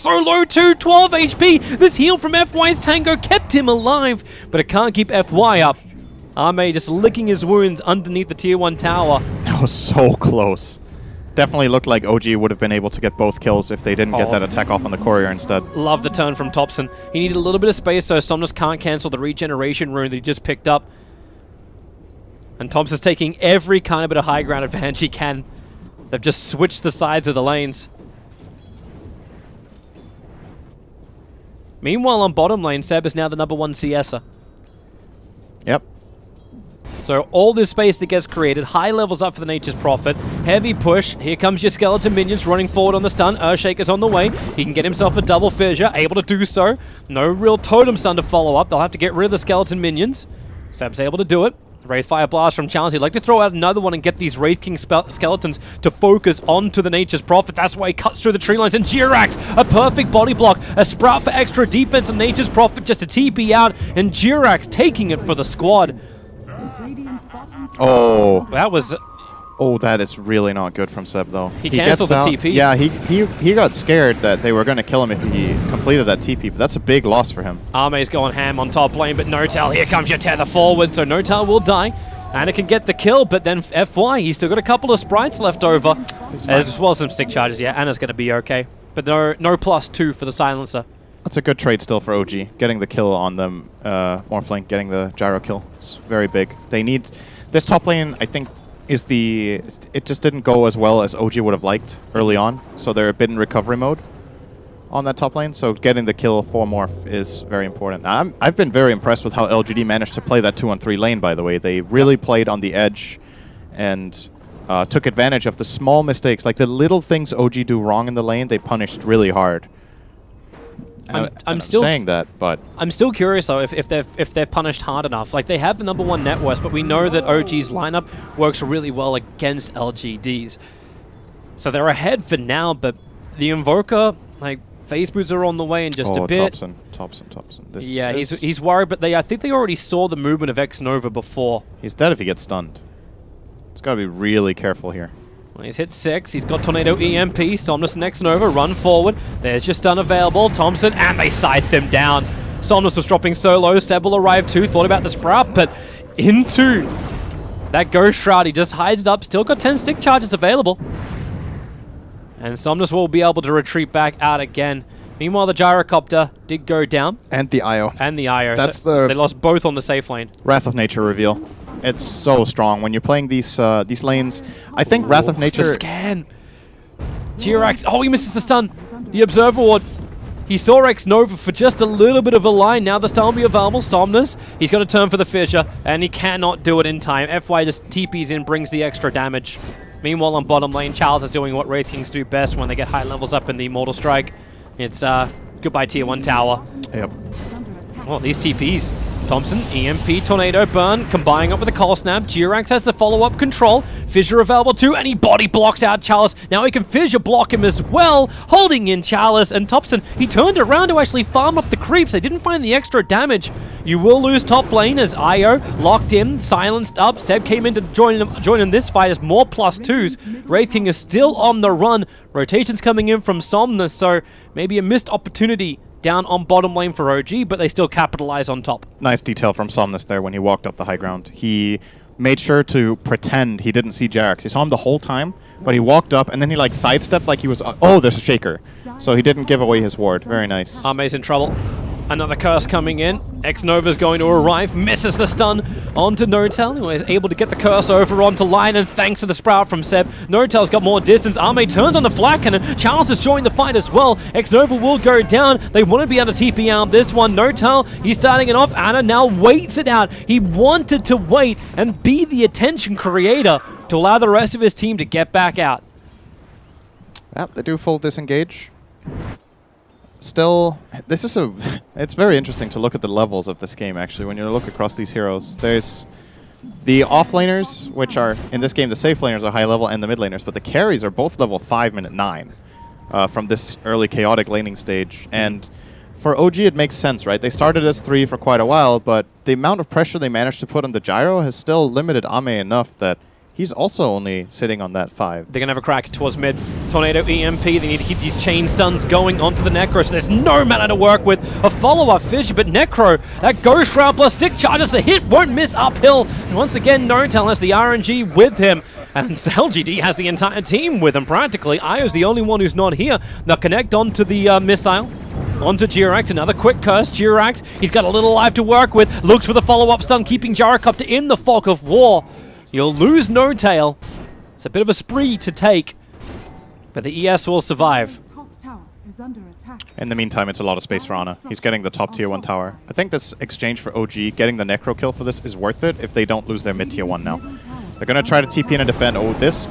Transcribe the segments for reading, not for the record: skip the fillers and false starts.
so low too, 12 HP. This heal from FY's Tango kept him alive, but it can't keep FY up. Ame just licking his wounds underneath the tier 1 tower. That was so close. Definitely looked like OG would have been able to get both kills if they didn't get that attack off on the courier instead. Love the turn from Thompson. He needed a little bit of space so Somnus can't cancel the regeneration rune that he just picked up. And Thompson's taking every kind of bit of high ground advantage he can. They've just switched the sides of the lanes. Meanwhile, on bottom lane, Seb is now the #1 CSer. Yep. So all this space that gets created, high levels up for the Nature's Prophet, heavy push, here comes your skeleton minions running forward on the stun, Earthshaker's on the way, he can get himself a double fissure, able to do so, no real totem stun to follow up, they'll have to get rid of the skeleton minions, Seb's able to do it. Wraithfire Blast from Challenge. He'd like to throw out another one and get these Wraith King skeletons to focus onto the Nature's Prophet. That's why he cuts through the tree lines. And Jirax, a perfect body block. A Sprout for extra defense of Nature's Prophet just to TP out. And Jirax taking it for the squad. Oh. That was... Oh, that is really not good from Seb, though. He canceled the TP. Yeah, he got scared that they were going to kill him if he completed that TP, but that's a big loss for him. Ame's going ham on top lane, but Notel, here comes your tether forward, so Notel will die. And it can get the kill, but then FY, he's still got a couple of sprites left over, as well as some stick charges. Yeah, Anna's going to be okay. But no +2 for the silencer. That's a good trade still for OG, getting the kill on them, Morphling, getting the gyro kill. It's very big. They need... This top lane, I think... it just didn't go as well as OG would have liked early on, so they're a bit in recovery mode on that top lane, so getting the kill for Morph is very important. I've been very impressed with how LGD managed to play that 2-on-3 lane, by the way. They really played on the edge and took advantage of the small mistakes, like the little things OG do wrong in the lane, they punished really hard. I'm still saying that, but I'm still curious though if they're punished hard enough. Like they have the #1 net worth, but we know that OG's lineup works really well against LGD's. So they're ahead for now, but the Invoker, like phase boots are on the way in just a bit. Thompson. Yeah, he's worried, but I think they already saw the movement of X-Nova before. He's dead if he gets stunned. He's got to be really careful here. Well, he's hit 6, he's got Tornado EMP, Somnus and X-Nova run forward, there's your stun available, Thompson, and they scythe them down. Somnus was dropping so low, Seb will arrive too, thought about the Sprout, but into that Ghost Shroud, he just hides it up, still got 10 stick charges available. And Somnus will be able to retreat back out again. Meanwhile, the Gyrocopter did go down. And the IO. That's they lost both on the safe lane. Wrath of Nature reveal. It's so strong when you're playing these lanes. I think Wrath of Nature... The scan! Jirax, oh, he misses the stun. The Observer Ward. He saw X-Nova for just a little bit of a line. Now the stun will be available. Somnus, he's got to turn for the fissure, and he cannot do it in time. FY just TPs in, brings the extra damage. Meanwhile, on bottom lane, Charles is doing what Wraith Kings do best when they get high levels up in the Immortal Strike. It's goodbye tier 1 tower. Yep. Well, these TPs. Thompson, EMP, Tornado, Burn, combining up with a Cold Snap. Jirax has the follow-up control. Fissure available too, and he body blocks out Chalice. Now he can Fissure block him as well, holding in Chalice. And Thompson, he turned around to actually farm up the creeps. They didn't find the extra damage. You will lose top lane as Io locked in, silenced up. Seb came in to join in this fight as more +2s. Wraith King is still on the run. Rotations coming in from Somnus, so maybe a missed opportunity down on bottom lane for OG, but they still capitalize on top. Nice detail from Somnus there when he walked up the high ground. He made sure to pretend he didn't see Jirax. He saw him the whole time, but he walked up and then he like sidestepped like he was, oh, there's a Shaker. So he didn't give away his ward. Very nice. Ame's in trouble. Another curse coming in. X-Nova's going to arrive, misses the stun onto Notel, who is able to get the curse over onto line, and thanks to the Sprout from Seb, Notel's got more distance. Ame turns on the Flak Cannon. Charles has joined the fight as well. X-Nova will go down. They want to be able to TP out this one. Notel, he's starting it off. Anna now waits it out. He wanted to wait and be the attention creator to allow the rest of his team to get back out. Yep, they do full disengage. Still, it's very interesting to look at the levels of this game, actually, when you look across these heroes. There's the offlaners, which are, in this game, the safe laners are high level, and the mid laners, but the carries are both level 5 minute 9 from this early chaotic laning stage. And for OG, it makes sense, right? They started as 3 for quite a while, but the amount of pressure they managed to put on the gyro has still limited Ame enough that He's also only sitting on that 5. They're going to have a crack towards mid. Tornado EMP. They need to keep these chain stuns going onto the Necro, so there's no mana to work with. A follow-up Fissure, but Necro, that Ghost Shroud plus stick charges, the hit won't miss uphill. And once again, Notel has the RNG with him. And LGD has the entire team with him, practically. Io's the only one who's not here. They'll connect onto the missile. Onto Jirax, another quick curse. Jirax, he's got a little life to work with. Looks for the follow-up stun, keeping Gyrocopter in the fog of war. You'll lose No-Tail. It's a bit of a spree to take, but the ES will survive. In the meantime, it's a lot of space for Ana. He's getting the top tier 1 tower. I think this exchange for OG, getting the Necro kill for this, is worth it if they don't lose their mid tier 1 now. They're going to try to TP in and defend. Oh, this...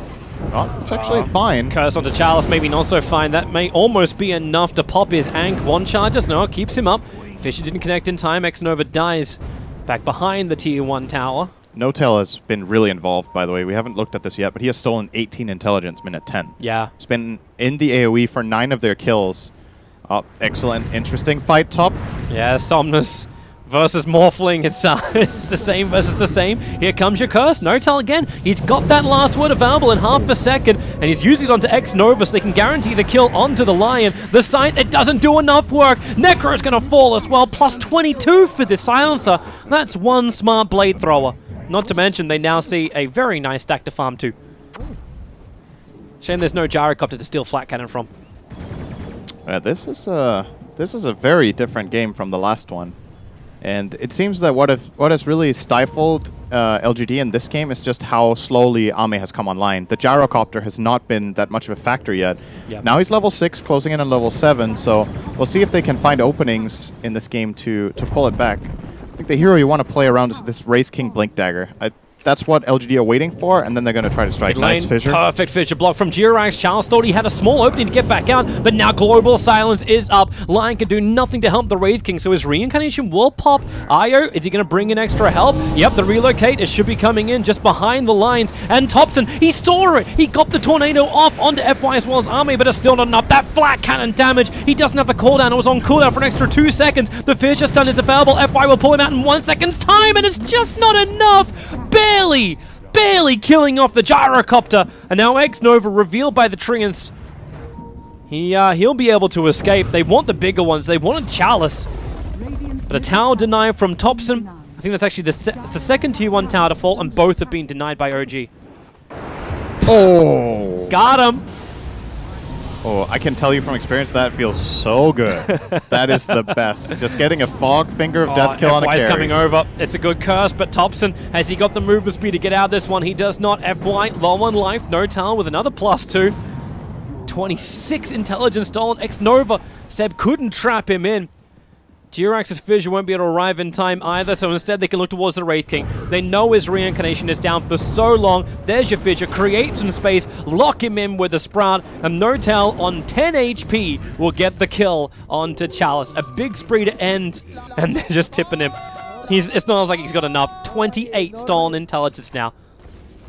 Oh, it's actually fine. Curse onto Chalice, maybe not so fine. That may almost be enough to pop his Ankh 1 charges. No, it keeps him up. Fissure didn't connect in time. X-Nova dies back behind the tier 1 tower. No-Tail has been really involved, by the way. We haven't looked at this yet, but he has stolen 18 intelligence minute 10. Yeah. He's been in the AoE for 9 of their kills. Oh, excellent. Interesting fight top. Yeah, Somnus versus Morphling. It's the same versus the same. Here comes your curse. No-Tail again. He's got that last word available in half a second, and he's using it onto X-Nova so they can guarantee the kill onto the Lion. The Scythe, it doesn't do enough work. Necro's going to fall as well. Plus 22 for the Silencer. That's one smart Blade Thrower. Not to mention, they now see a very nice stack to farm too. Shame there's no Gyrocopter to steal Flat Cannon from. This is a very different game from the last one. And it seems that what has really stifled LGD in this game is just how slowly Ame has come online. The Gyrocopter has not been that much of a factor yet. Yep. Now he's level 6, closing in on level 7, so we'll see if they can find openings in this game to pull it back. I think the hero you want to play around is this Wraith King Blink Dagger. That's what LGD are waiting for, and then they're going to try to strike. Nice Fissure. Perfect Fissure block from Jirax. Charles thought he had a small opening to get back out, but now Global Silence is up. Lion can do nothing to help the Wraith King, so his Reincarnation will pop. Io, is he going to bring in extra help? Yep, the Relocate should be coming in just behind the lines. And Thompson, he saw it. He got the Tornado off onto FY as well as Army, but it's still not enough. That Flat Cannon damage, he doesn't have the cooldown. It was on cooldown for an extra 2 seconds. The Fissure stun is available. FY will pull him out in 1 second's time, and it's just not enough. Barely killing off the Gyrocopter. And now X-Nova revealed by the Trians. He'll be able to escape. They want the bigger ones. They wanted Chalice. But a tower denied from Thompson. I think that's actually the second tier 1 tower to fall, and both have been denied by OG. Oh! Got him! Oh, I can tell you from experience that feels so good. That is the best. Just getting a fog finger of death kill on a carry. FY's coming over. It's a good curse, but Thompson, has he got the movement speed to get out of this one? He does not. FY, low on life. No-Tail with another +2. 26 intelligence stolen. X-Nova. Seb couldn't trap him in. Jirax's Fissure won't be able to arrive in time either, so instead they can look towards the Wraith King. They know his Reincarnation is down for so long. There's your Fissure, create some space, lock him in with the Sprout, and No-Tail on 10 HP will get the kill onto Chalice. A big spree to end, and they're just tipping him. It's not like he's got enough. 28 stolen intelligence now.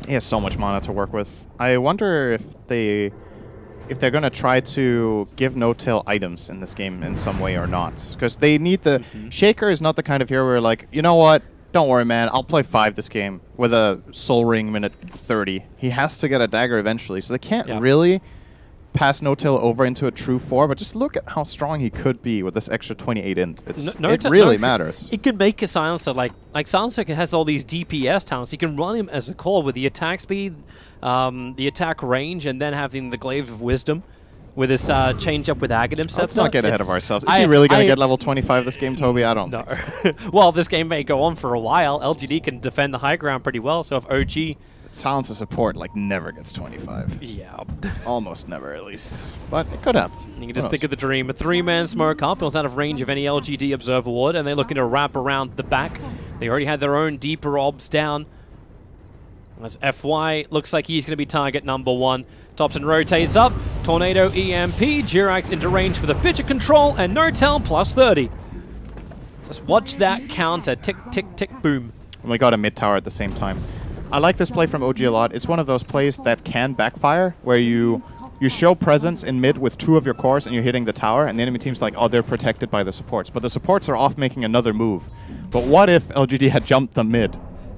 He has so much mana to work with. I wonder if they're going to try to give No-Tail items in this game in some way or not. Because they need the... Shaker is not the kind of hero where like, you know what? Don't worry, man. I'll play 5 this game with a Soul Ring minute 30. He has to get a dagger eventually. So they can't really pass No-Tail over into a true 4. But just look at how strong he could be with this extra 28 int. It really matters. He can make a Silencer. Like Silencer has all these DPS talents. He can run him as a core with the attack speed, the attack range, and then having the Glaive of Wisdom with his change up with Aghanim. Let's not get ahead of ourselves. Is he really going to get level 25 this game, Toby? I don't think so. Well, this game may go on for a while. LGD can defend the high ground pretty well, so if OG... Silencer support like never gets 25. Yeah. Almost never, at least. But it could happen. You can just think of the dream. A 3-man smoke up. It was out of range of any LGD Observer would, and they're looking to wrap around the back. They already had their own deeper obs down. As FY looks like he's going to be target number 1. Thompson rotates up. Tornado EMP. Jirax into range for the Fissure control, and No-Tail +30. Just watch that counter. Tick, tick, tick, boom. And we got a mid tower at the same time. I like this play from OG a lot. It's one of those plays that can backfire, where you show presence in mid with 2 of your cores and you're hitting the tower, and the enemy team's like, oh, they're protected by the supports. But the supports are off making another move. But what if LGD had jumped the mid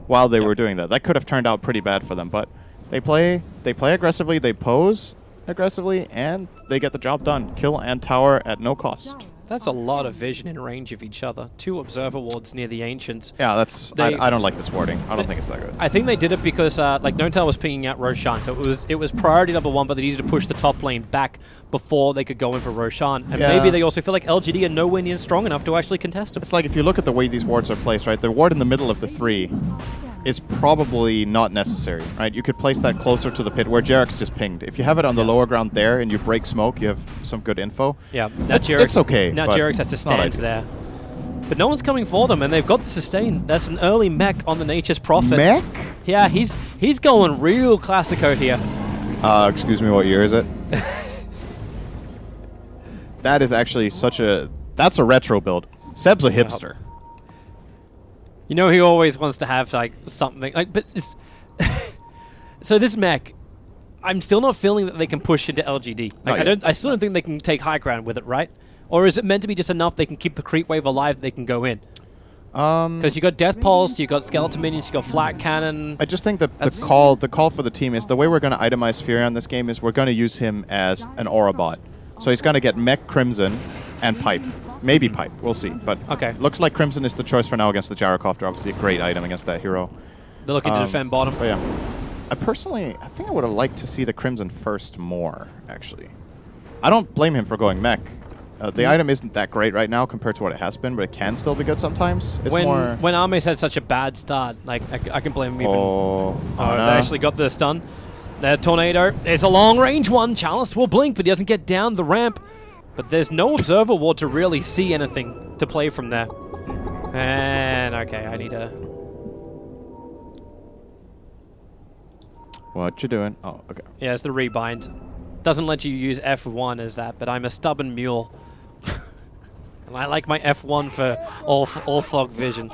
while they were doing that? That could have turned out pretty bad for them, but They play aggressively, they pose aggressively, and they get the job done. Kill and tower at no cost. That's a lot of vision in range of each other. 2 observer wards near the Ancients. Yeah, that's... I don't like this warding. I don't think it's that good. I think they did it because, like, Notel was pinging out Roshan, so it was priority number 1, but they needed to push the top lane back before they could go in for Roshan. And maybe they also feel like LGD are nowhere near strong enough to actually contest him. It's like if you look at the way these wards are placed, right? The ward in the middle of the 3 is probably not necessary, right? You could place that closer to the pit where Jarek's just pinged. If you have it on the lower ground there and you break smoke, you have some good info. Yeah, it's okay. Now Jarek's has to stand there. But no one's coming for them, and they've got the sustain. That's an early mech on the Nature's Prophet. Mech? Yeah, he's going real classico here. Excuse me, what year is it? That is actually that's a retro build. Seb's a hipster. You know, he always wants to have, like, something. Like, but it's... So this mech, I'm still not feeling that they can push into LGD. Like, I still don't think they can take high ground with it, right? Or is it meant to be just enough they can keep the creep wave alive, they can go in? Because you got Death Pulse, you got Skeleton Minions, you got Flat Cannon. I just think that the call for the team is, the way we're going to itemize Fury on this game is we're going to use him as an aura bot. So he's going to get Mech, Crimson, and Pipe. Maybe Pipe. We'll see. But looks like Crimson is the choice for now against the Gyrocopter. Obviously a great item against that hero. They're looking to defend bottom. But yeah. I think I would have liked to see the Crimson first more, actually. I don't blame him for going Mech. The item isn't that great right now compared to what it has been, but it can still be good sometimes. It's when Arme's had such a bad start, like I can blame him even. They actually got the stun. The Tornado is a long range one. Chalice will blink, but he doesn't get down the ramp. But there's no observer ward to really see anything to play from there. And okay, I need to... What you doing? Oh, okay. Yeah, it's the rebind. Doesn't let you use F1 as that, but I'm a stubborn mule. And I like my F1 for all fog vision.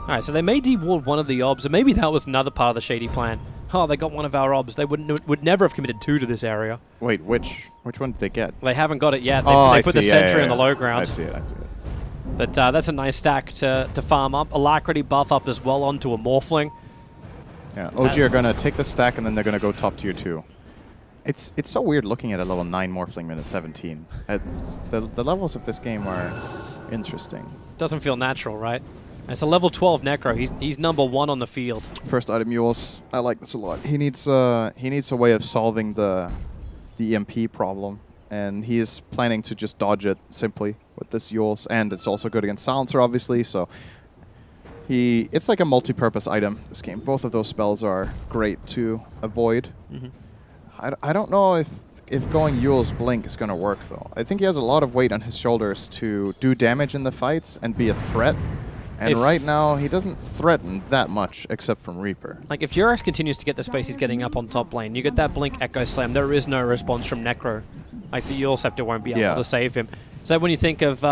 Alright, so they may deward one of the obs, and maybe that was another part of the shady plan. Oh, they got one of our obs. They would never have committed 2 to this area. Wait, which one did they get? They haven't got it yet. They put the sentry in the low ground. I see it. But that's a nice stack to farm up. Alacrity buff up as well onto a Morphling. Yeah, OG are going to take the stack and then they're going to go top tier 2. It's so weird looking at a level 9 Morphling minute 17. The levels of this game are interesting. Doesn't feel natural, right? It's a level 12 Necro. He's number 1 on the field. First item Mules. I like this a lot. He needs a way of solving the EMP problem, and he is planning to just dodge it simply with this Yules, and it's also good against Silencer, obviously, so it's like a multi-purpose item, this game. Both of those spells are great to avoid. I don't know if going Yule's Blink is going to work, though. I think he has a lot of weight on his shoulders to do damage in the fights and be a threat. And right now, he doesn't threaten that much, except from Reaper. Like, if Jirax continues to get the space he's getting up on top lane, you get that Blink Echo Slam, there is no response from Necro. Like, the Yule Scepter won't be able to save him. Is that when you think of,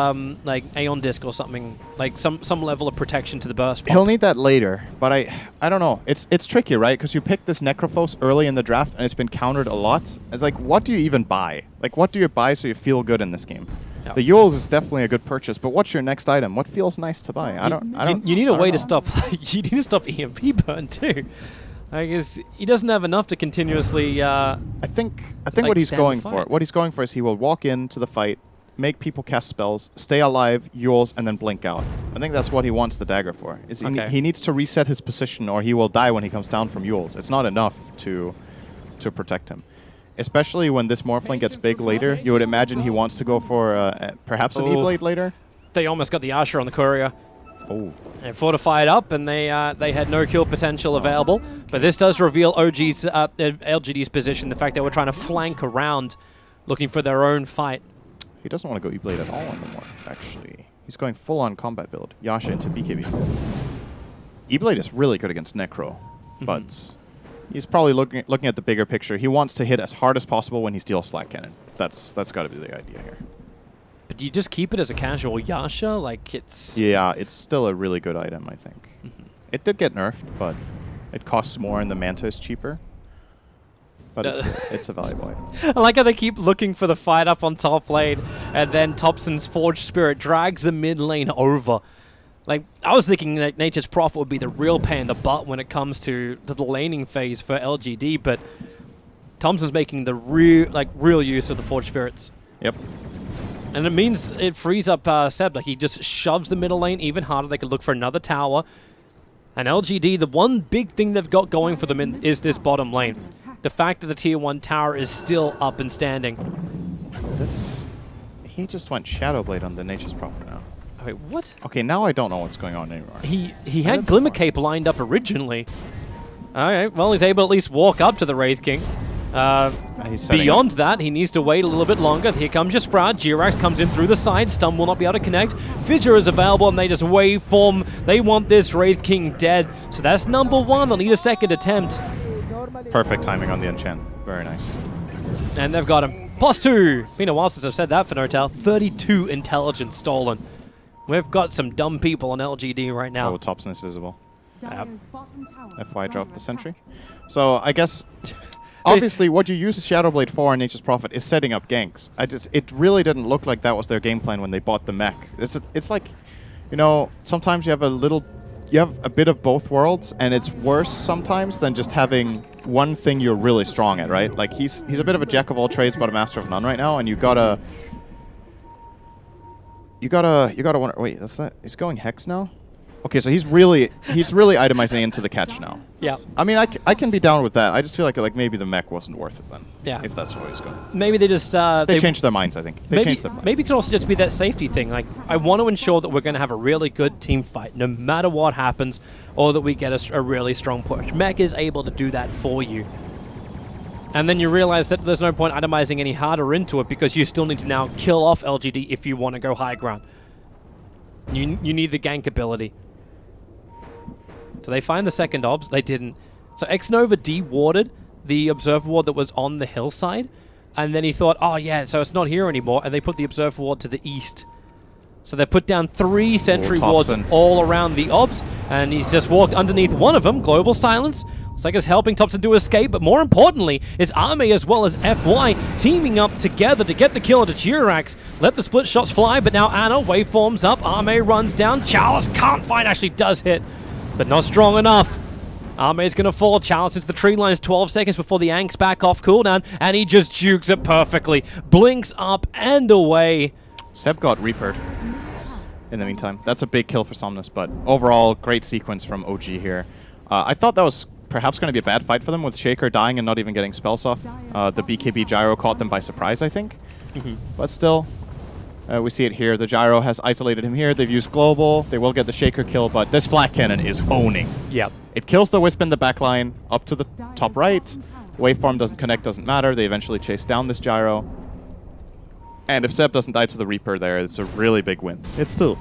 like, Aeon Disc or something, like some level of protection to the burst pump? He'll need that later, but I don't know. It's tricky, right? Because you pick this Necrophos early in the draft, and it's been countered a lot. It's like, what do you even buy? Like, what do you buy so you feel good in this game? The Yules is definitely a good purchase, but what's your next item? What feels nice to buy? You need a way to stop. You need to stop EMP burn too. I guess he doesn't have enough to continuously. I think what he's going for. What he's going for is he will walk into the fight, make people cast spells, stay alive, Yules, and then blink out. I think that's what he wants the dagger for. He needs to reset his position, or he will die when he comes down from Yules. It's not enough to protect him. Especially when this Morphling gets big later, you would imagine he wants to go for perhaps an E-Blade later. They almost got the Asher on the courier. Oh. They fortified up, and they had no kill potential available. But this does reveal LGD's position, the fact that we're trying to flank around, looking for their own fight. He doesn't want to go E-Blade at all on the Morph, actually. He's going full-on combat build. Yasha into BKB. E-Blade is really good against Necro, but... He's probably looking at the bigger picture. He wants to hit as hard as possible when he steals Flat Cannon. That's got to be the idea here. But do you just keep it as a casual Yasha? Like, it's... Yeah, it's still a really good item, I think. It did get nerfed, but it costs more and the Manta is cheaper. But it's a valuable item. I like how they keep looking for the fight up on top lane, and then Thompson's Forged Spirit drags the mid lane over. Like, I was thinking that Nature's Prophet would be the real pain in the butt when it comes to the laning phase for LGD, but Thompson's making the real use of the Forge Spirits. Yep. And it means it frees up Seb. Like, he just shoves the middle lane even harder. They could look for another tower. And LGD, the one big thing they've got going for them is this bottom lane. The fact that the tier 1 tower is still up and standing. He just went Shadowblade on the Nature's Prophet now. Wait, what? Okay, now I don't know what's going on anymore. He had Glimmer Cape lined up originally. Alright, well, he's able to at least walk up to the Wraith King. Beyond that, he needs to wait a little bit longer. Here comes your Sprout. Jirax comes in through the side. Stun will not be able to connect. Fissure is available, and they just waveform. They want this Wraith King dead. So that's number 1. They'll need a second attempt. Perfect timing on the enchant. Very nice. And they've got him. +2. Been a while since I've said that for Notel. 32 intelligence stolen. We've got some dumb people on LGD right now. Oh, Thompson is visible. FY dropped the sentry. So I guess... Obviously, what you use Shadowblade for in Nature's Prophet is setting up ganks. It really didn't look like that was their game plan when they bought the mech. It's like, you know, sometimes you have a bit of both worlds, and it's worse sometimes than just having one thing you're really strong at, right? Like he's a bit of a jack of all trades, but a master of none right now, and you gotta wonder. Wait, he's going Hex now? Okay, so he's really itemizing into the catch now. Yeah. I mean, I can be down with that. I just feel like maybe the mech wasn't worth it then. Yeah. If that's where he's going. Maybe they just they changed their minds. I think they changed their minds. Maybe it could also just be that safety thing. Like, I want to ensure that we're going to have a really good team fight, no matter what happens, or that we get a really strong push. Mech is able to do that for you. And then you realize that there's no point itemizing any harder into it because you still need to now kill off LGD if you want to go high ground. You need the gank ability. So they find the second obs. They didn't. So X-Nova de-warded the observer ward that was on the hillside. And then he thought, oh yeah, so it's not here anymore. And they put the observer ward to the east. So they put down 3 sentry wards all around the obs. And he's just walked underneath one of them. Global silence. Looks like it's helping Thompson to escape. But more importantly, it's Arme as well as FY teaming up together to get the kill into Jirax. Let the split shots fly. But now Anna waveforms up. Arme runs down. Chalice can't find. Actually does hit. But not strong enough. Arme's going to fall. Chalice into the tree lines 12 seconds before the Ank's back off cooldown. And he just jukes it perfectly. Blinks up and away. Seb got Reapered in the meantime. That's a big kill for Somnus, but overall, great sequence from OG here. I thought that was perhaps going to be a bad fight for them with Shaker dying and not even getting spells off. The BKB Gyro caught them by surprise, I think. But still... we see it here. The Gyro has isolated him here. They've used Global. They will get the Shaker kill, but this Flak Cannon is owning. Yep. It kills the Wisp in the backline up to the top right. Waveform doesn't connect, doesn't matter. They eventually chase down this Gyro. And if Seb doesn't die to the Reaper there, it's a really big win. It's still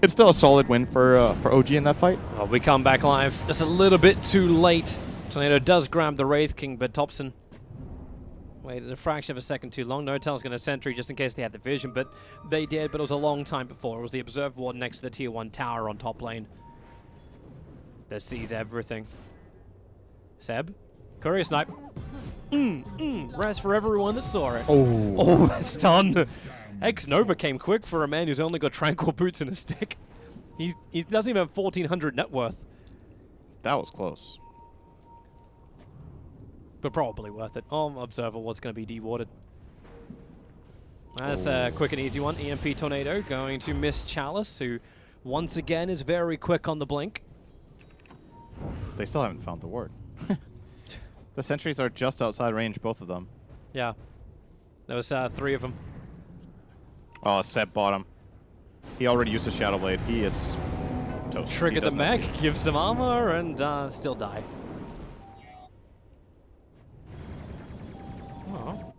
a solid win for OG in that fight. Well, we come back live just a little bit too late. Tornado does grab the Wraith King, but Thompson waited a fraction of a second too long. Notel's going to sentry just in case they had the vision, but they did, but it was a long time before. It was the Observer Ward next to the Tier 1 tower on top lane. That sees everything. Seb? Courier Snipe. Rest for everyone that saw it. Oh, that's done. X-Nova came quick for a man who's only got Tranquil Boots and a stick. He doesn't even have 1,400 net worth. That was close. But probably worth it. Oh, Observer Ward's going to be de-warded. That's a quick and easy one. EMP Tornado going to miss Chalice, who once again is very quick on the blink. They still haven't found the ward. The sentries are just outside range, both of them. Yeah. There was 3 of them. Oh, Seb bottom. He already used a Shadow Blade. He is toast. Trigger the mech, give some armor, and still die. Oh.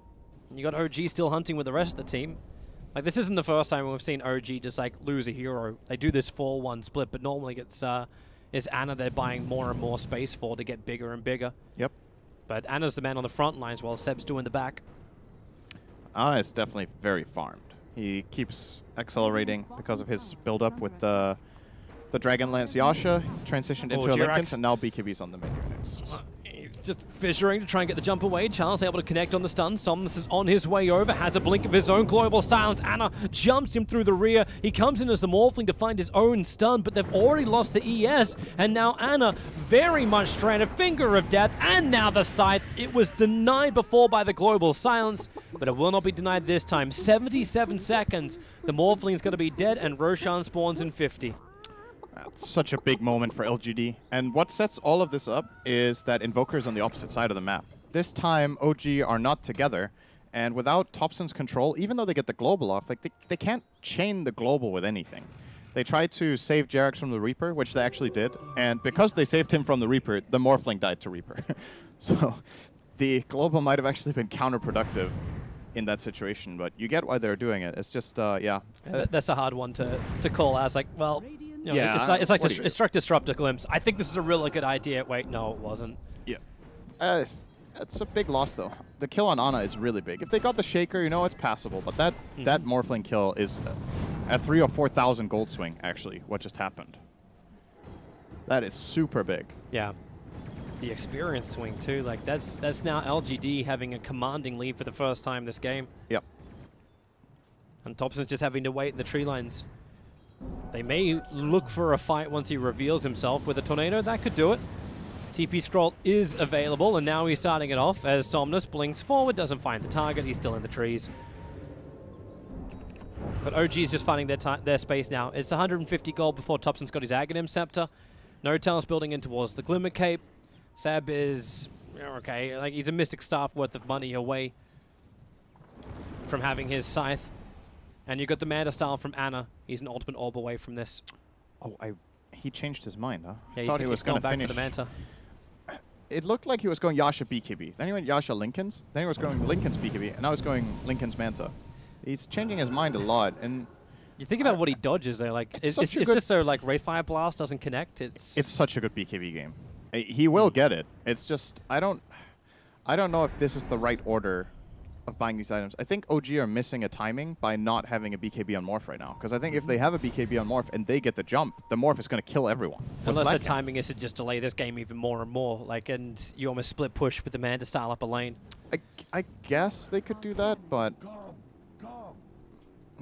You got OG still hunting with the rest of the team. Like, this isn't the first time we've seen OG just, like, lose a hero. They do this 4-1 split, but normally it's Anna they're buying more and more space for to get bigger and bigger. Yep. But Anna's the man on the front lines while Seb's doing the back. Anna is definitely very farmed. He keeps accelerating because of his build-up with the Dragonlance Yasha, transitioned into a Linken's, and now BKB's on the mid next. He's just Fissuring to try and get the jump away. Charles able to connect on the stun. Somnus is on his way over, has a blink of his own. Global silence. Ana jumps him through the rear. He comes in as the Morphling to find his own stun, but they've already lost the ES, and now Ana very much stranded. Finger of death, and now the Scythe. It was denied before by the global silence, but it will not be denied this time. 77 seconds. The Morphling's going to be dead, and Roshan spawns in 50. That's such a big moment for LGD. And what sets all of this up is that Invoker is on the opposite side of the map. This time, OG are not together, and without Topson's control, even though they get the global off, like they can't chain the global with anything. They tried to save Jerax from the Reaper, which they actually did, and because they saved him from the Reaper, the Morphling died to Reaper. So the global might have actually been counterproductive in that situation, but you get why they're doing it. It's just, yeah. That's a hard one to call out. It's like, well, you know, yeah, it's like Destruct Disrupt a glimpse. I think this is a really good idea. Wait, no, it wasn't. Yeah. It's a big loss, though. The kill on Ana is really big. If they got the Shaker, you know, it's passable, but that Morphling kill is a 3,000 or 4,000 gold swing, actually, what just happened. That is super big. Yeah. The experience swing, too. Like, that's now LGD having a commanding lead for the first time this game. Yep. And Thompson's just having to wait in the tree lines. They may look for a fight once he reveals himself with a tornado. That could do it. TP scroll is available, and now he's starting it off as Somnus blinks forward, doesn't find the target. He's still in the trees. But OG's just finding their space now. It's 150 gold before Topson's got his Aghanim Scepter. No-Tail's building in towards the Glimmer Cape. Seb is, okay, like he's a Mystic Staff worth of money away from having his Scythe. And you got the Manta Style from Ana. He's an Ultimate Orb away from this. Oh, he changed his mind, huh? Yeah, I thought he was going to back finish. for the Manta. It looked like he was going Yasha BKB. Then he went Yasha Lincoln's. Then he was going Lincoln's BKB. And now he's going Lincoln's Manta. He's changing his mind a lot. And you think about what he dodges there. Like it's just so like Wraithfire Blast doesn't connect. It's such a good BKB game. He will get it. It's just I don't know if this is the right order of buying these items. I think OG are missing a timing by not having a BKB on Morph right now. Because I think if they have a BKB on Morph and they get the jump, the Morph is going to kill everyone. Unless the timing is to just delay this game even more and more. Like, and you almost split push with the Manta Style up a lane. I guess they could do that, but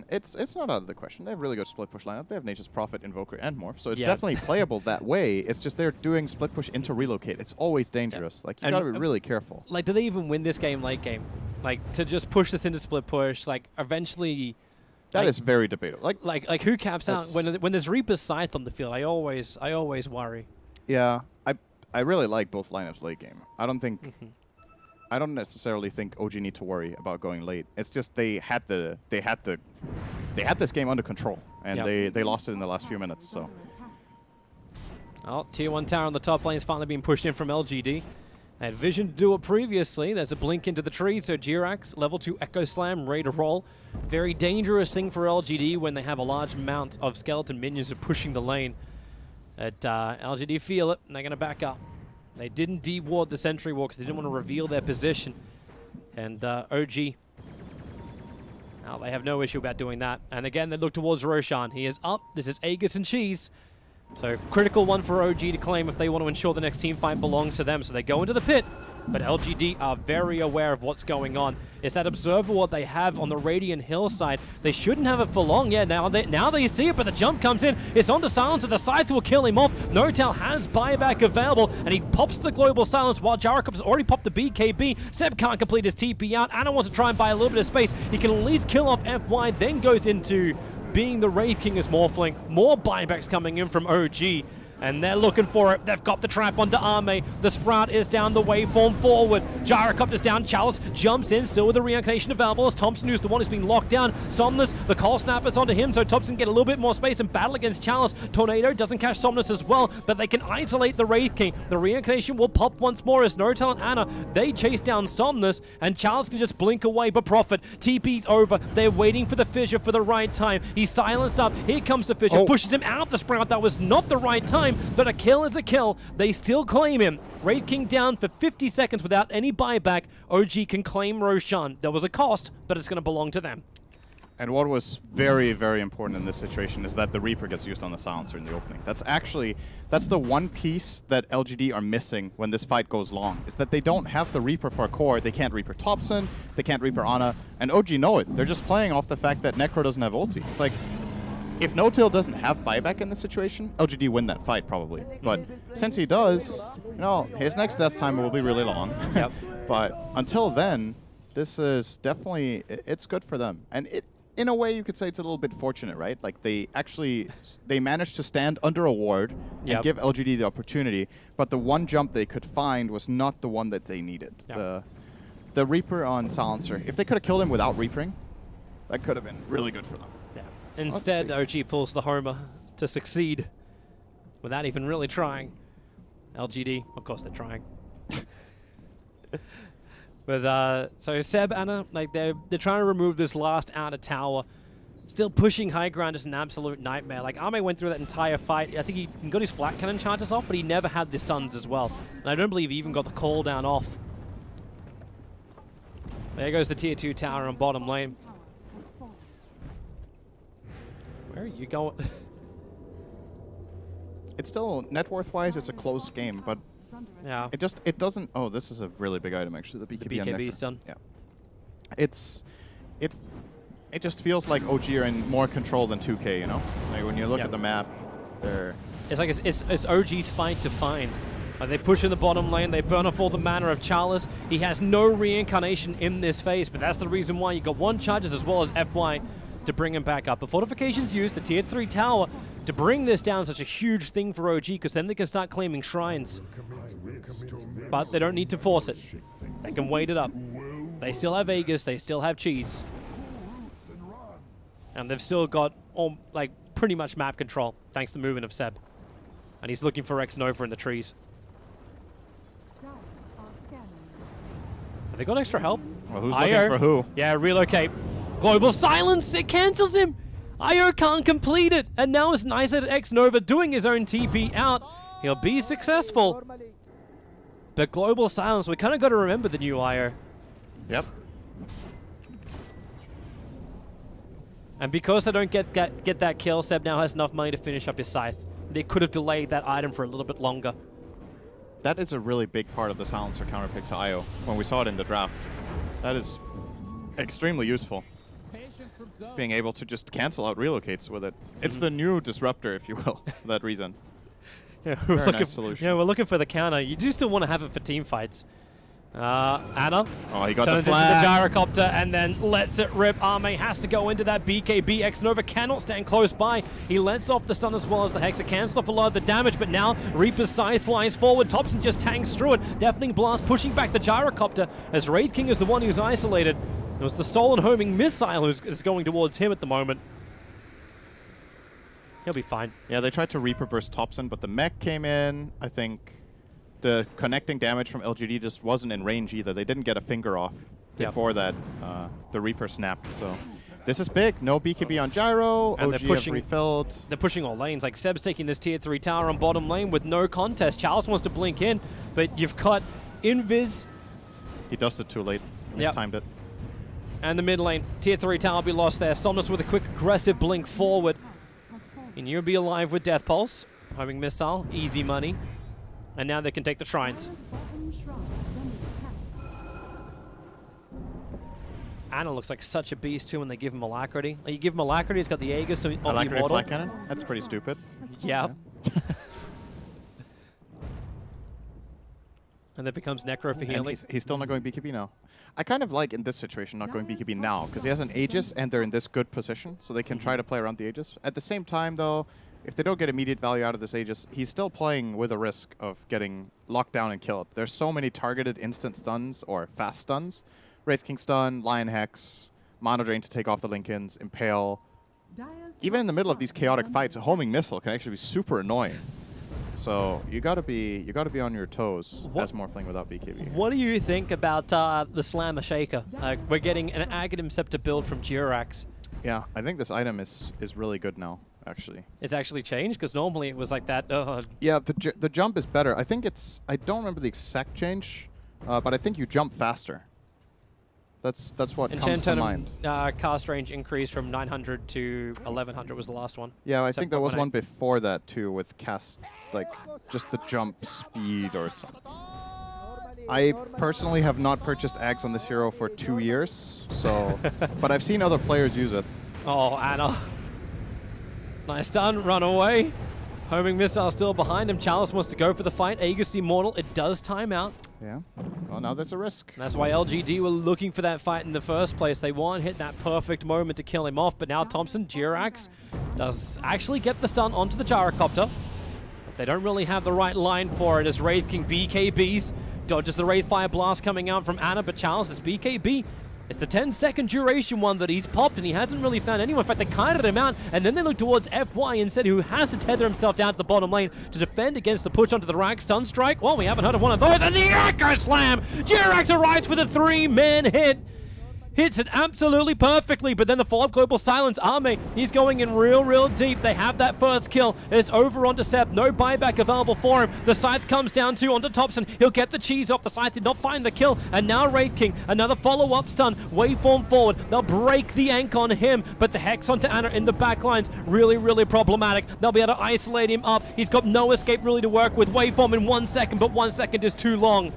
it's not out of the question. They have really good split push lineup. They have Nature's Prophet, Invoker, and Morph, so it's definitely playable that way. It's just they're doing split push into relocate. It's always dangerous. Like, you gotta be really careful. Like, do they even win this game late game? Like, to just push this into split push, like, eventually... That is very debatable. Like who caps out? When there's Reaper's Scythe on the field, I always worry. Yeah, I really like both lineups late game. I don't think... I don't necessarily think OG need to worry about going late. It's just they had this game under control, and they lost it in the last few minutes. So, Tier 1 tower on the top lane is finally being pushed in from LGD. They had vision to do it previously. There's a blink into the tree, so Jirax, level 2 Echo Slam, ready to roll. Very dangerous thing for LGD when they have a large amount of skeleton minions are pushing the lane. But LGD feel it, and they're going to back up. They didn't de-ward the Sentry Wall because they didn't want to reveal their position. And OG, now they have no issue about doing that. And again, they look towards Roshan. He is up. This is Aegis and Cheese. So critical one for OG to claim if they want to ensure the next team fight belongs to them. So they go into the pit, but LGD are very aware of what's going on. It's that Observer Ward they have on the Radiant Hillside. They shouldn't have it for long. Yeah, now they see it, but the jump comes in. It's on to Silence, and the Scythe will kill him off. No-Tail has buyback available, and he pops the Global Silence while Jarakop has already popped the BKB. Seb can't complete his TP out. Ana wants to try and buy a little bit of space. He can at least kill off FY, then goes into being the Wraith King as Morphling. More buybacks coming in from OG. And they're looking for it. They've got the trap onto Arme. The Sprout is down the waveform forward. Gyrocopter is down. Chalice jumps in, still with the reincarnation available as Thompson, who's the one who's being locked down. Somnus, the Cold Snap is onto him, so Thompson get a little bit more space and battle against Chalice. Tornado doesn't catch Somnus as well, but they can isolate the Wraith King. The reincarnation will pop once more as No-Tail and Ana, they chase down Somnus, and Chalice can just blink away, but Prophet, TP's over. They're waiting for the Fissure for the right time. He's silenced up. Here comes the Fissure, pushes him out the Sprout. That was not the right time, but a kill is a kill. They still claim him. Wraith King down for 50 seconds without any buyback. OG can claim Roshan. There was a cost, but it's going to belong to them. And what was very, very important in this situation is that the Reaper gets used on the Silencer in the opening. That's the one piece that LGD are missing when this fight goes long, is that they don't have the Reaper for a core. They can't Reaper Thompson, they can't Reaper Ana, and OG know it. They're just playing off the fact that Necro doesn't have ulti. It's like, if No-Tail doesn't have buyback in this situation, LGD win that fight probably. But since he does, you know, his next death timer will be really long. Yep. But until then, this is definitely, it's good for them. And in a way, you could say it's a little bit fortunate, right? Like, they managed to stand under a ward and give LGD the opportunity, but the one jump they could find was not the one that they needed. Yep. The Reaper on Silencer, if they could have killed him without Reapering, that could have been really good for them. Yeah. Instead, OG pulls the homer to succeed without even really trying. LGD, of course they're trying. But so Seb, Anna, like they're trying to remove this last outer tower. Still pushing high ground is an absolute nightmare. Like Ame went through that entire fight. I think he got his flat cannon charges off, but he never had the stuns as well. And I don't believe he even got the call down off. There goes the tier 2 tower on bottom lane. Where are you going? It's still, net worth wise, it's a close game, but yeah, it doesn't. Oh, this is a really big item actually. The BKB stun. Yeah, it just feels like OG are in more control than 2K. You know, like when you look at the map, they're. It's like it's OG's fight to find. They push in the bottom lane, they burn off all the mana of Charles. He has no reincarnation in this phase, but that's the reason why you got 1 charges as well as FY to bring him back up. The fortifications used, the tier 3 tower, to bring this down such a huge thing for OG, because then they can start claiming shrines. But they don't need to force it. They can wait it up. They still have Aegis, they still have Cheese. And they've still got like pretty much map control, thanks to the movement of Seb. And he's looking for Rex Nova in the trees. Have they got extra help? Well, who's looking for who? Yeah, relocate. Global silence! It cancels him! IO can't complete it! And now it's nice at X Nova doing his own TP out. He'll be successful. But global silence, we kind of got to remember the new IO. Yep. And because they don't get that kill, Seb now has enough money to finish up his scythe. They could have delayed that item for a little bit longer. That is a really big part of the silencer counterpick to IO when we saw it in the draft. That is extremely useful. Being able to just cancel out relocates with it. It's the new disruptor, if you will, for that reason. Yeah, Very nice solution. Yeah, we're looking for the counter. You do still want to have it for team fights. Anna. Oh, he got turns the flag. into the gyrocopter and then lets it rip. Ame has to go into that BKB. X Nova cannot stand close by. He lets off the stun as well as the Hexa. Can stop a lot of the damage, but now Reaper's scythe flies forward. Thompson just tanks through it. Deafening Blast pushing back the gyrocopter as Wraith King is the one who's isolated. It was the stolen homing missile who's going towards him at the moment. He'll be fine. Yeah, they tried to Reaper burst Thompson, but the mech came in. I think the connecting damage from LGD just wasn't in range either. They didn't get a finger off before that the Reaper snapped. So this is big. No BKB on Gyro. And OG have refilled. They're pushing all lanes. Like Seb's taking this tier 3 tower on bottom lane with no contest. Charles wants to blink in, but you've got Invis. He dusted it too late. Mistimed it. And the mid lane. Tier 3 tower be lost there. Somnus with a quick aggressive blink forward. And you'll be alive with Death Pulse. Homing missile. Easy money. And now they can take the shrines. Anna looks like such a beast too when they give him Alacrity. Like, you give him Alacrity, it's got the Aegis on the Alacrity immortal. flat cannon? That's pretty stupid. Yeah. And that becomes Necro for healing. He's still not going BKB now. I kind of like, in this situation, not going BKB now, because he has an Aegis and they're in this good position, so they can try to play around the Aegis. At the same time, though, if they don't get immediate value out of this Aegis, he's still playing with a risk of getting locked down and killed. There's so many targeted instant stuns, or fast stuns. Wraith King stun, Lion Hex, Mono Drain to take off the Lincolns, Impale. Even in the middle of these chaotic fights, a homing missile can actually be super annoying. So you gotta be on your toes as Morphling without BKB. What do you think about the Slammer Shaker? We're getting an Aghanim Scepter build from Jirax. Yeah, I think this item is really good now, actually. It's actually changed, because normally it was like that. Yeah, the jump is better. I think I don't remember the exact change, but I think you jump faster. That's what comes to mind. Cast range increased from 900 to 1100 was the last one. Yeah, I think there was one before that too with cast, like just the jump speed or something. I personally have not purchased Ags on this hero for 2 years, so but I've seen other players use it. Oh, Ana. Nice stun, run away. Homing missile still behind him. Chalice wants to go for the fight. Aegis Immortal, it does time out. Yeah. Well, now there's a risk. And that's why LGD were looking for that fight in the first place. They want to hit that perfect moment to kill him off, but now Thompson, Jirax, does actually get the stun onto the gyrocopter. But they don't really have the right line for it as Wraith King BKBs. Dodges the Wraith Fire Blast coming out from Ana, but Chalice is BKB. It's the 10-second duration one that he's popped, and he hasn't really found anyone. In fact, they kited him out, and then they look towards FY instead, who has to tether himself down to the bottom lane to defend against the push onto the rack. Stun Strike, well, we haven't heard of one of those, and the Echo Slam! Jirax arrives with a 3-man hit. Hits it absolutely perfectly, but then the follow-up Global Silence. Arme, he's going in real deep. They have that first kill. It's over onto Seb. No buyback available for him. The Scythe comes down to onto Thompson. He'll get the cheese off. The Scythe did not find the kill. And now Wraith King, another follow-up stun. Waveform forward. They'll break the Ank on him, but the Hex onto Ana in the back lines. Really problematic. They'll be able to isolate him up. He's got no escape really to work with. Waveform in 1 second, but 1 second is too long.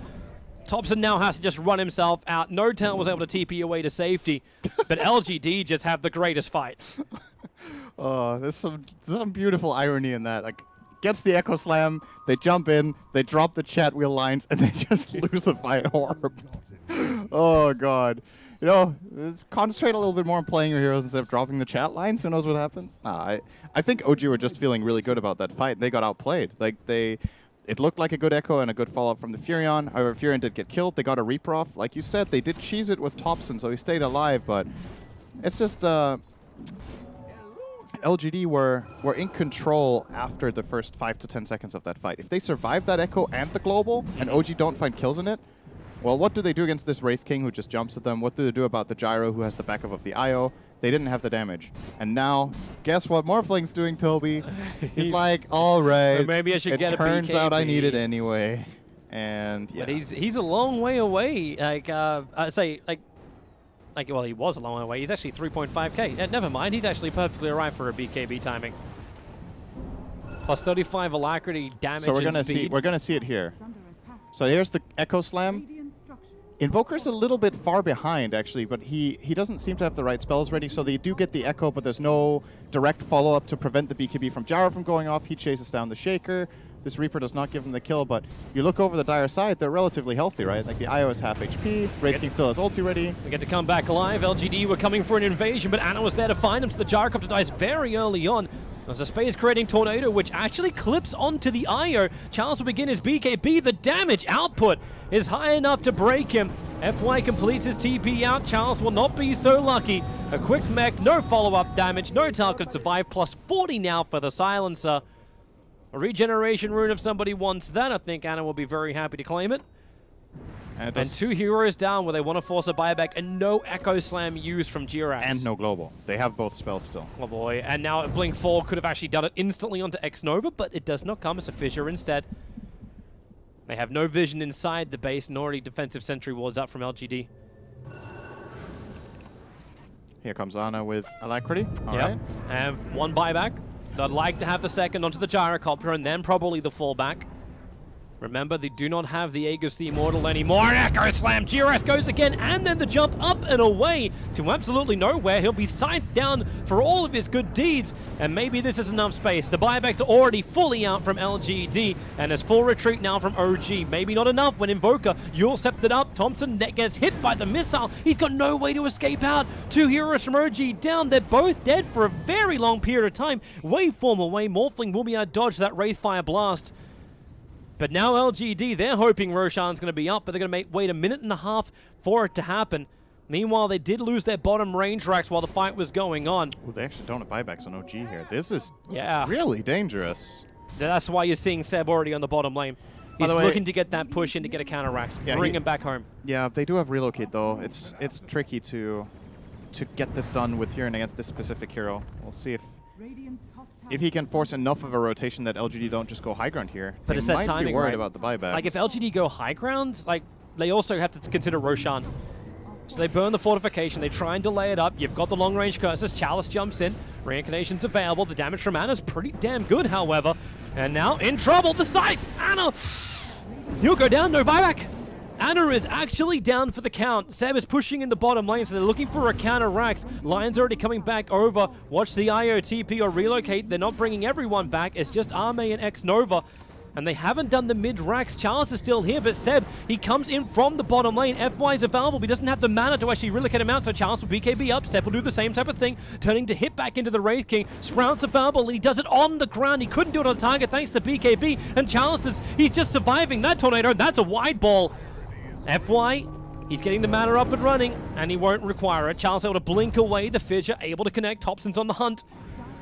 Thompson now has to just run himself out. No Town was able to TP away to safety, but LGD just have the greatest fight. Oh, there's some beautiful irony in that. Like, gets the Echo Slam, they jump in, they drop the chat wheel lines, and they just lose the fight horribly. Oh, God. You know, concentrate a little bit more on playing your heroes instead of dropping the chat lines. Who knows what happens? I think OG were just feeling really good about that fight. They got outplayed. Like, it looked like a good echo and a good follow-up from the Furion. However, Furion did get killed. They got a Reaper off. Like you said, they did cheese it with Thompson, so he stayed alive, but it's just LGD were in control after the first 5 to 10 seconds of that fight. If they survive that echo and the global, and OG don't find kills in it, well, what do they do against this Wraith King who just jumps at them? What do they do about the Gyro who has the backup of the IO? They didn't have the damage. And now, guess what Morphling's doing, Toby? He's like, all right, maybe I should get a BKB. Turns out I need it anyway. And yeah. But he's a long way away. Like, I'd say, well, he was a long way away. He's actually 3.5k. Never mind, he's actually perfectly alright for a BKB timing. Plus 35 alacrity, damage, so speed. we're gonna see it here. So here's the Echo Slam. Invoker's a little bit far behind, actually, but he doesn't seem to have the right spells ready, so they do get the Echo, but there's no direct follow-up to prevent the BKB from Gyro from going off. He chases down the Shaker. This Reaper does not give him the kill, but you look over the Dire side, they're relatively healthy, right? Like, the IO is half HP, Wraith King still has ulti ready. We get to come back alive. LGD were coming for an invasion, but Ana was there to find him, so the Gyrocopter dies very early on. There's a space-creating tornado, which actually clips onto the IO. Chalice will begin his BKB. The damage output is high enough to break him. FY completes his TP out. Chalice will not be so lucky. A quick mech, no follow-up damage. No Tal could survive. Plus 40 now for the Silencer. A regeneration rune if somebody wants that. I think Ana will be very happy to claim it. And 2 heroes down where they want to force a buyback, and no Echo Slam used from Jirax. And no global. They have both spells still. Oh boy, and now Blink 4 could have actually done it instantly onto X-Nova, but it does not come as a fissure instead. They have no vision inside the base, nor any defensive sentry wards up from LGD. Here comes Ana with Alacrity. All right. And 1 buyback. They'd like to have the second onto the Gyrocopter, and then probably the fallback. Remember, they do not have the Aegis the Immortal anymore. Echo Slam! Jirax goes again, and then the jump up and away to absolutely nowhere. He'll be scythed down for all of his good deeds, and maybe this is enough space. The buybacks are already fully out from LGD, and there's full retreat now from OG. Maybe not enough when Invoker, Yule septed up. Thompson gets hit by the missile. He's got no way to escape out. 2 heroes from OG down. They're both dead for a very long period of time. Waveform away. Morphling will be able to dodge that Wraith Fire Blast. But now LGD, they're hoping Roshan's going to be up, but they're going to wait a minute and a half for it to happen. Meanwhile, they did lose their bottom range racks while the fight was going on. Well, they actually don't have buybacks on OG here. This is really dangerous. That's why you're seeing Seb already on the bottom lane. He's looking to get that push in to get a counter racks, bring him back home. Yeah, they do have relocate though. It's tricky to get this done with Huron against this specific hero. We'll see if he can force enough of a rotation that LGD don't just go high ground here. But it's that timing, might be worried about the buyback. Like, if LGD go high ground, like, they also have to consider Roshan. So they burn the fortification, they try and delay it up. You've got the long-range curses, Chalice jumps in, reincarnation's available. The damage from Anna's pretty damn good, however. And now in trouble, the Scythe! Anna! He'll go down, no buyback! Anna is actually down for the count. Seb is pushing in the bottom lane, so they're looking for a counter Rax. Lion's already coming back over. Watch the IOTP or relocate. They're not bringing everyone back. It's just Arme and X-Nova. And they haven't done the mid-Rax. Chalice is still here, but Seb, he comes in from the bottom lane. FY is available, but he doesn't have the mana to actually relocate him out, so Chalice will BKB up. Seb will do the same type of thing, turning to hit back into the Wraith King. Sprout's available, he does it on the ground. He couldn't do it on target thanks to BKB, and Chalice he's just surviving that tornado. That's a wide ball. FY, he's getting the mana up and running, and he won't require it. Chalice able to blink away, the Fissure able to connect. Thompson's on the hunt.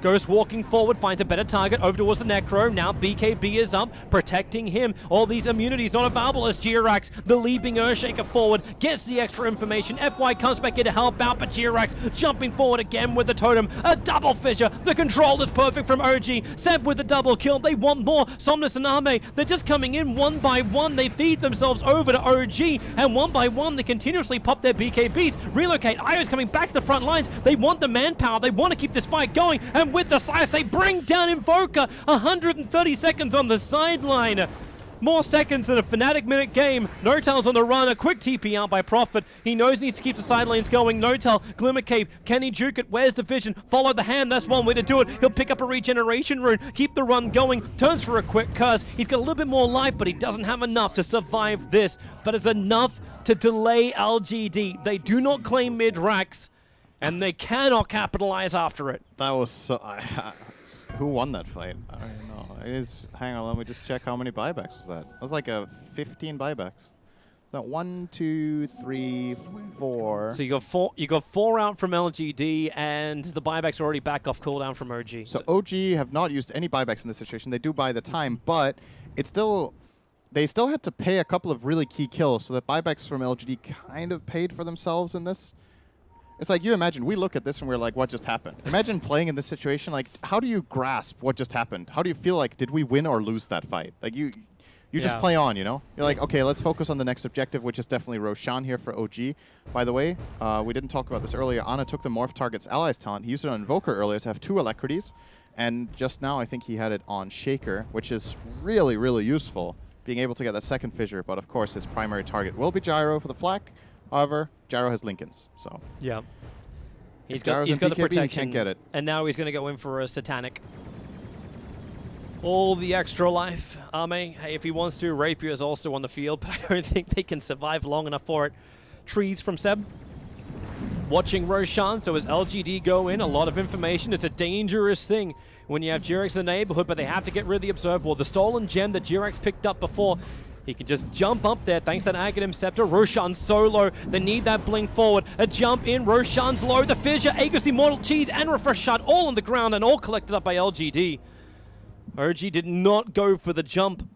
Ghost walking forward, finds a better target over towards the Necro. Now BKB is up, protecting him. All these immunities not available as Jirax, the leaping Earthshaker forward, gets the extra information. FY comes back in to help out, but Jirax jumping forward again with the totem. A double Fissure. The control is perfect from OG. Seb with the double kill. They want more. Somnus and Arme, they're just coming in one by one. They feed themselves over to OG, and one by one they continuously pop their BKBs. Relocate. Io's coming back to the front lines. They want the manpower. They want to keep this fight going, and with the slice, they bring down Invoker. 130 seconds on the sideline. More seconds than a Fnatic minute game. Notel's on the run. A quick TP out by Prophet. He knows he needs to keep the side lanes going. Notel, Glimmer Cape. Can he juke it? Where's the vision? Follow the hand. That's one way to do it. He'll pick up a regeneration rune. Keep the run going. Turns for a quick curse. He's got a little bit more life, but he doesn't have enough to survive this. But it's enough to delay LGD. They do not claim mid-Rax, and they cannot capitalize after it. That was so... who won that fight? I don't know. Hang on, let me just check how many buybacks was that. It was like 15 buybacks. That 1, 2, 3, 4. So you got four out from LGD, and the buybacks are already back off cooldown from OG. So OG have not used any buybacks in this situation. They do buy the time, but it's still... They still had to pay a couple of really key kills, so the buybacks from LGD kind of paid for themselves in this. It's like, you imagine, we look at this and we're like, what just happened? Imagine playing in this situation, like, how do you grasp what just happened? How do you feel like, did we win or lose that fight? Like, you just play on, you know? You're like, okay, let's focus on the next objective, which is definitely Roshan here for OG. By the way, we didn't talk about this earlier. Ana took the Morph Target's Allies talent. He used it on Invoker earlier to have 2 Alacrities. And just now, I think he had it on Shaker, which is really, really useful, being able to get that second Fissure. But of course, his primary target will be Gyro for the flak. However, Gyro has Lincolns, so... Yeah. He's got the BKB, protection, he can't get it. And now he's going to go in for a Satanic. All the extra life. Arme, hey, if he wants to, Rapier is also on the field, but I don't think they can survive long enough for it. Trees from Seb. Watching Roshan, so as LGD go in, a lot of information. It's a dangerous thing when you have Jirax in the neighborhood, but they have to get rid of the Observe Wall. The stolen gem that Jirax picked up before, he can just jump up there thanks to that Aghanim Scepter. Roshan's solo. They need that blink forward. A jump in. Roshan's low. The Fissure, Aegis Immortal, Cheese, and Refresh Shot all on the ground and all collected up by LGD. OG did not go for the jump.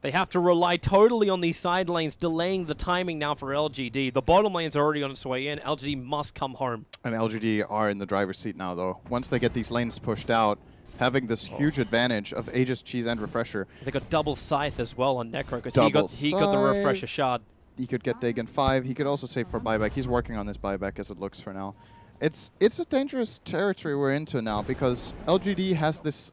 They have to rely totally on these side lanes, delaying the timing now for LGD. The bottom lane's already on its way in. LGD must come home. And LGD are in the driver's seat now, though. Once they get these lanes pushed out, having this huge advantage of Aegis, Cheese, and Refresher. They got double Scythe as well on Necro, because he got the Refresher Shard. He could get Dagon 5. He could also save for buyback. He's working on this buyback as it looks for now. It's a dangerous territory we're into now, because LGD has this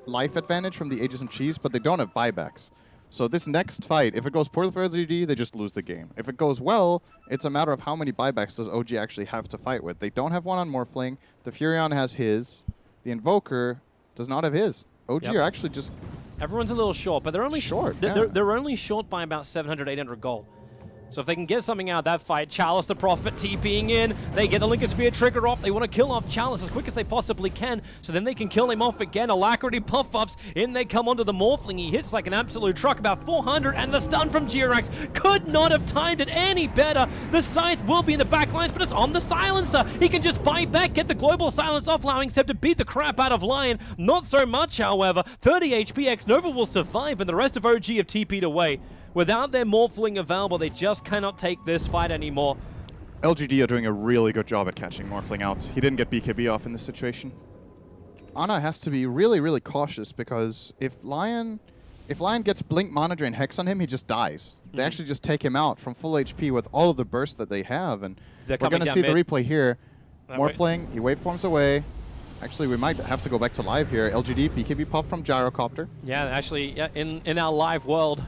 life advantage from the Aegis and Cheese, but they don't have buybacks. So this next fight, if it goes poorly for LGD, they just lose the game. If it goes well, it's a matter of how many buybacks does OG actually have to fight with. They don't have one on Morphling. The Furion has his. The Invoker does not have his. OG are actually just... Everyone's a little short, but they're only short. They're only short by about 700, 800 gold. So if they can get something out of that fight, Chalice the Prophet TPing in, they get the Lincoln Sphere trigger off. They want to kill off Chalice as quick as they possibly can, so then they can kill him off again. Alacrity puff-ups, in they come onto the Morphling. He hits like an absolute truck, about 400, and the stun from Jirax could not have timed it any better. The Scythe will be in the back lines, but it's on the Silencer. He can just buy back, get the Global Silence off, allowing Seb to beat the crap out of Lion. Not so much, however. 30 HP, X-Nova will survive, and the rest of OG have TP'd away. Without their Morphling available, they just cannot take this fight anymore. LGD are doing a really good job at catching Morphling out. He didn't get BKB off in this situation. Ana has to be really, really cautious, because if Lion if Lion gets Blink, Monitor, and Hex on him, he just dies. They actually just take him out from full HP with all of the bursts that they have, and we're going to see the replay here. Morphling, he waveforms away. Actually, we might have to go back to live here. LGD, BKB pop from Gyrocopter. Yeah, actually, in our live world,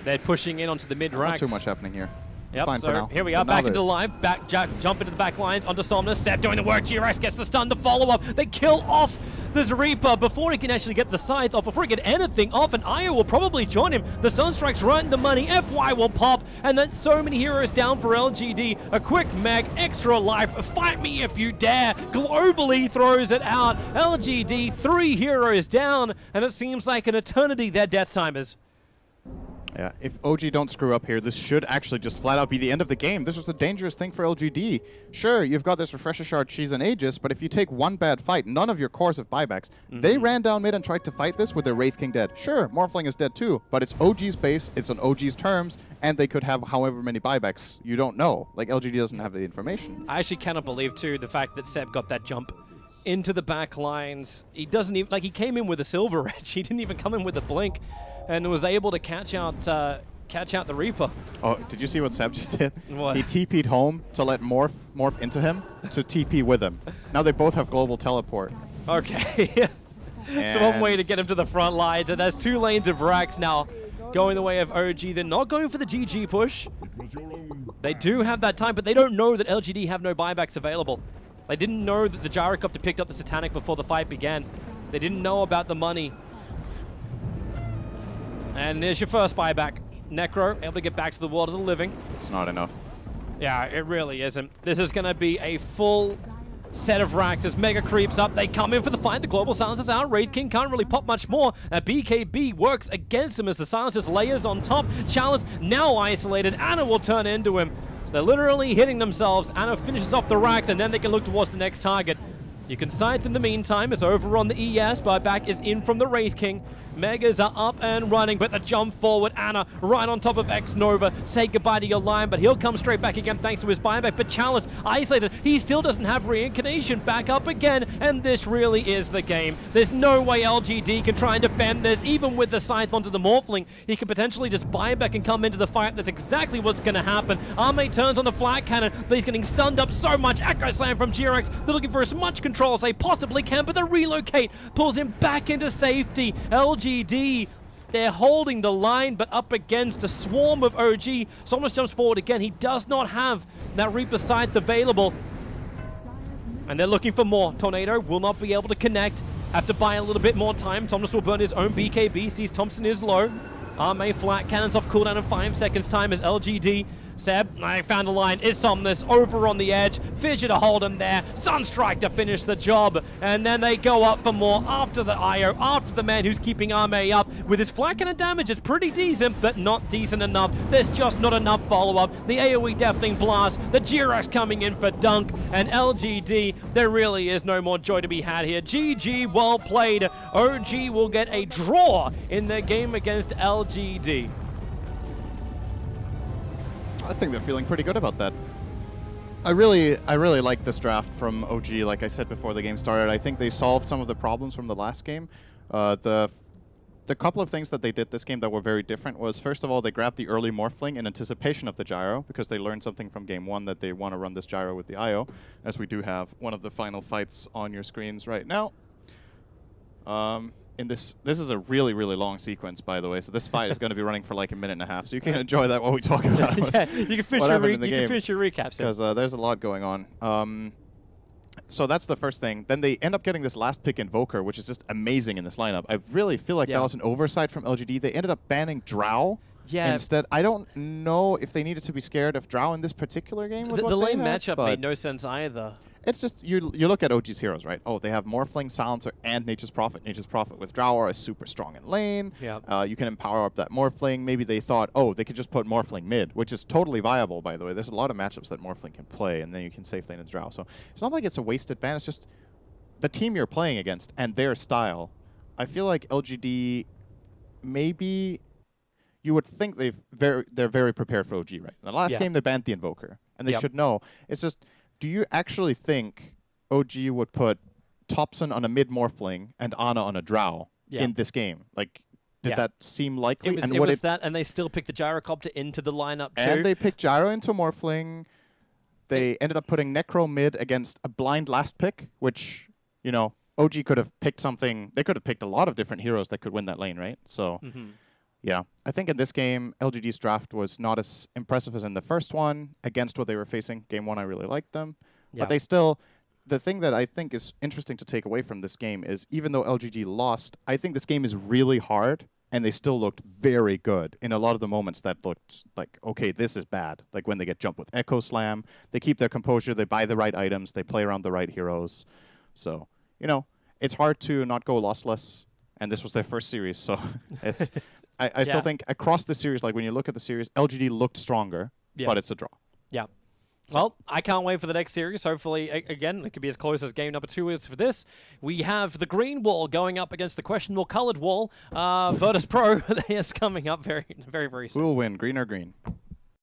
they're pushing in onto the mid-racks. Not too much happening here. Yep, Fine for now. Here we are, back into live. Jump into the back lines, onto Somnus. Seb doing the work. GRX gets the stun, the follow-up. They kill off the Reaper before he can actually get the Scythe off, before he can get anything off, and Io will probably join him. The Sunstrike's right in the money. FY will pop, and then so many heroes down for LGD. A quick mag, extra life. Fight me if you dare. Globally throws it out. LGD, 3 heroes down, and it seems like an eternity their death time is. Yeah, if OG don't screw up here, this should actually just flat out be the end of the game. This was a dangerous thing for LGD. Sure, you've got this Refresher Shard, Cheese, and Aegis, but if you take one bad fight, none of your cores have buybacks. They ran down mid and tried to fight this with their Wraith King dead. Sure, Morphling is dead too, but it's OG's base, it's on OG's terms, and they could have however many buybacks. You don't know. Like, LGD doesn't have the information. I actually cannot believe, too, the fact that Seb got that jump into the back lines. He doesn't even, like, he came in with a Silver Edge. He didn't even come in with a Blink, and was able to catch out the Reaper. Oh, did you see what Seb just did? What? He TP'd home to let morph into him to TP with him. Now they both have global teleport. Okay. So one way to get him to the front lines, and there's 2 lanes of racks now going the way of OG. They're not going for the GG push. They do have that time, but they don't know that LGD have no buybacks available. They didn't know that the Gyrocopter picked up the Satanic before the fight began. They didn't know about the money. And there's your first buyback. Necro able to get back to the world of the living. It's not enough. Yeah, it really isn't. This is going to be a full set of racks as Mega creeps up. They come in for the fight. The Global Silence is out. Wraith King can't really pop much more. BKB works against him as the Silence just layers on top. Chalice now isolated. Anna will turn into him. So they're literally hitting themselves. Anna finishes off the racks, and then they can look towards the next target. You can Scythe in the meantime. It's over on the ES. Buyback is in from the Wraith King. Megas are up and running, but the jump forward, Anna right on top of X-Nova. Say goodbye to your line, but he'll come straight back again thanks to his buyback. But Chalice, isolated, he still doesn't have reincarnation. Back up again, and this really is the game. There's no way LGD can try and defend this. Even with the Scythe onto the Morphling, he can potentially just buyback and come into the fight. That's exactly what's going to happen. Arme turns on the flat cannon, but he's getting stunned up so much. Echo Slam from GRX. They're looking for as much control as they possibly can, but the relocate pulls him back into safety. LGD, they're holding the line, but up against a swarm of OG. Somnus jumps forward again. He does not have that Reaper Scythe available. And they're looking for more. Tornado will not be able to connect. Have to buy a little bit more time. Somnus will burn his own BKB. Sees Thompson is low. Arme flat cannons off cooldown in 5 seconds time as LGD. Seb, I found a line. It's Somnus over on the edge. Fissure to hold him there. Sunstrike to finish the job. And then they go up for more after the IO, after the man who's keeping Arme up. With his flat cannon damage, it's pretty decent, but not decent enough. There's just not enough follow-up. The AoE Deathling Blast. The G-Rex coming in for Dunk. And LGD, there really is no more joy to be had here. GG, well played. OG will get a draw in their game against LGD. I think they're feeling pretty good about that. I really like this draft from OG. Like I said before the game started, I think they solved some of the problems from the last game. The couple of things that they did this game that were very different was, first of all, they grabbed the early Morphling in anticipation of the Gyro, because they learned something from game 1 that they want to run this Gyro with the IO, as we do have one of the final fights on your screens right now. This is a really, really long sequence, by the way, so this fight is going to be running for like a minute and a half, so you can enjoy that while we talk about yeah, you can finish your recaps. Because there's a lot going on. So that's the first thing. Then they end up getting this last pick Invoker, which is just amazing in this lineup. I really feel like that was an oversight from LGD. They ended up banning Drow instead. I don't know if they needed to be scared of Drow in this particular game. The lane matchup made no sense either. It's just, you look at OG's heroes, right? Oh, they have Morphling, Silencer, and Nature's Prophet. Nature's Prophet with Drow is super strong in lane. Yeah. You can empower up that Morphling. Maybe they thought, oh, they could just put Morphling mid, which is totally viable, by the way. There's a lot of matchups that Morphling can play, and then you can safe lane as Drow. So it's not like it's a wasted ban. It's just the team you're playing against and their style. I feel like LGD, maybe you would think they're very prepared for OG, right? In the last game, they banned the Invoker, and they should know. It's just, do you actually think OG would put Thompson on a mid Morphling and Ana on a Drow in this game? Like, Did that seem likely? It was that, and they still picked the gyrocopter into the lineup too. And they picked Gyro into Morphling. They ended up putting Necro mid against a blind last pick, which, you know, OG could have picked something. They could have picked a lot of different heroes that could win that lane, right? So, yeah. I think in this game, LGD's draft was not as impressive as in the first one against what they were facing. Game 1, I really liked them. Yeah. But they still... The thing that I think is interesting to take away from this game is even though LGD lost, I think this game is really hard, and they still looked very good in a lot of the moments that looked like, okay, this is bad. Like when they get jumped with Echo Slam, they keep their composure, they buy the right items, they play around the right heroes. So, you know, it's hard to not go lossless, and this was their first series, so it's... I still think across the series, like when you look at the series, LGD looked stronger, but it's a draw. Yeah. Well, I can't wait for the next series. Hopefully, again, it could be as close as game number 2 is for this. We have the green wall going up against the questionable colored wall. Virtus Pro, it's coming up very, very, very soon. Who will win, green or green?